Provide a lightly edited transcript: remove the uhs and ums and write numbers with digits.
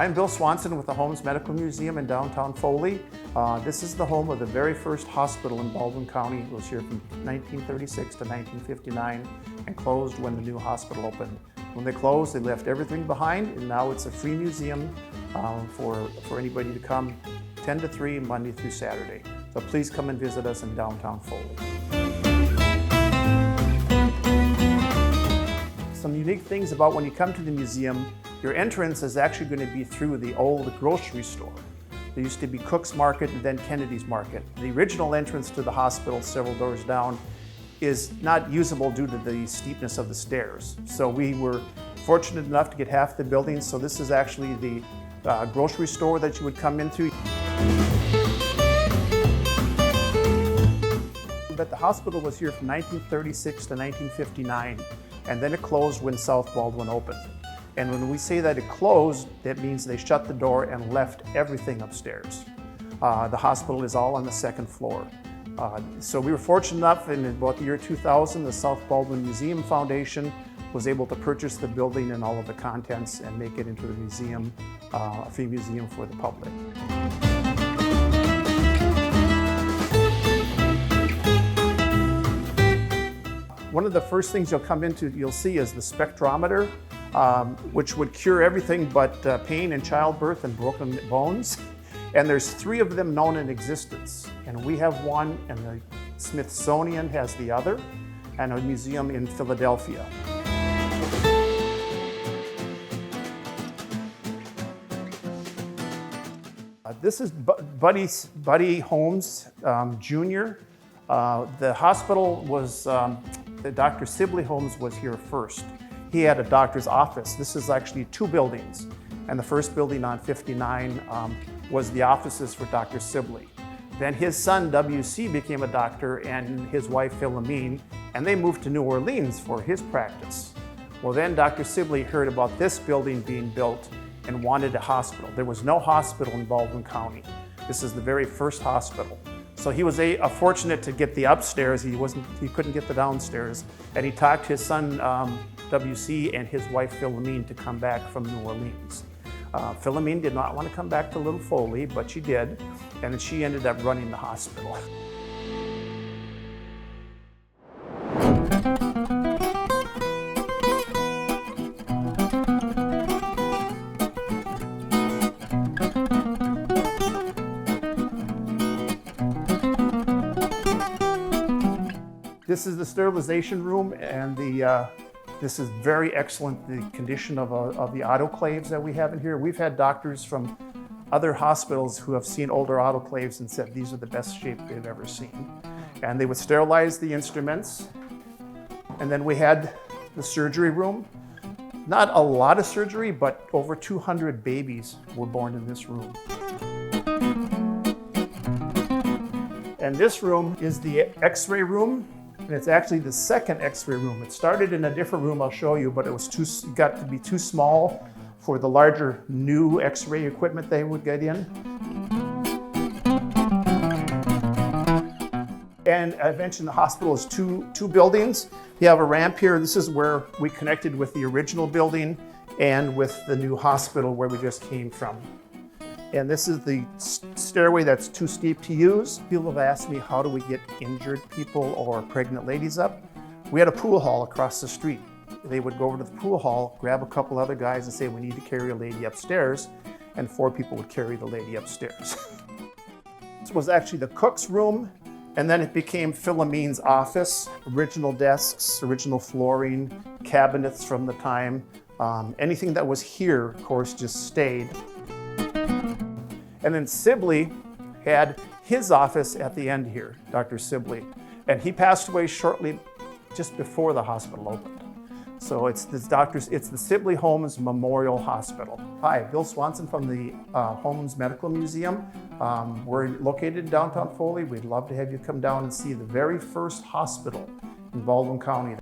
I'm Bill Swanson with the Holmes Medical Museum in downtown Foley. This is the home of the very first hospital in Baldwin County. It was here from 1936 to 1959 and closed when the new hospital opened. When they closed, they left everything behind, and now it's a free museum for anybody to come 10 to 3 Monday through Saturday. So please come and visit us in downtown Foley. Some unique things about when you come to the museum, your entrance is actually going to be through the old grocery store. There used to be Cook's Market and then Kennedy's Market. The original entrance to the hospital, several doors down, is not usable due to the steepness of the stairs. So we were fortunate enough to get half the building, so this is actually the grocery store that you would come into. But the hospital was here from 1936 to 1959, and then it closed when South Baldwin opened. And when we say that it closed, that means they shut the door and left everything upstairs. The hospital is all on the second floor. So we were fortunate enough in about the year 2000, the South Baldwin Museum Foundation was able to purchase the building and all of the contents and make it into a museum, a free museum for the public. One of the first things you'll come into, you'll see is the spectrometer, which would cure everything but pain in childbirth and broken bones. And there's 3 of them known in existence. And we have one, and the Smithsonian has the other, and a museum in Philadelphia. This is Buddy Holmes, Jr. The hospital was, Dr. Sibley Holmes was here first. He had a doctor's office. This is actually 2 buildings. And the first building on 59 was the offices for Dr. Sibley. Then his son, W.C., became a doctor, and his wife, Philomene, and they moved to New Orleans for his practice. Well, then Dr. Sibley heard about this building being built and wanted a hospital. There was no hospital in Baldwin County. This is the very first hospital. So he was fortunate to get the upstairs. He couldn't get the downstairs. And he talked his son, W.C., and his wife, Philomene, to come back from New Orleans. Philomene did not want to come back to Little Foley, but she did, and she ended up running the hospital. This is the sterilization room, and this is very excellent, the condition of the autoclaves that we have in here. We've had doctors from other hospitals who have seen older autoclaves and said these are the best shape they've ever seen. And they would sterilize the instruments. And then we had the surgery room. Not a lot of surgery, but over 200 babies were born in this room. And this room is the X-ray room. And it's actually the second X-ray room. It started in a different room I'll show you, but it got to be too small for the larger new X-ray equipment they would get in. And I mentioned the hospital is two buildings. You have a ramp here. This is where we connected with the original building and with the new hospital where we just came from. And this is the stairway that's too steep to use. People have asked me, how do we get injured people or pregnant ladies up? We had a pool hall across the street. They would go over to the pool hall, grab a couple other guys and say, we need to carry a lady upstairs, and 4 people would carry the lady upstairs. This was actually the cook's room, and then it became Philomene's office. Original desks, original flooring, cabinets from the time. Anything that was here, of course, just stayed. And then Sibley had his office at the end here, Dr. Sibley. And he passed away shortly just before the hospital opened. So it's the Sibley Holmes Memorial Hospital. Hi, Bill Swanson from the Holmes Medical Museum. We're located in downtown Foley. We'd love to have you come down and see the very first hospital in Baldwin County.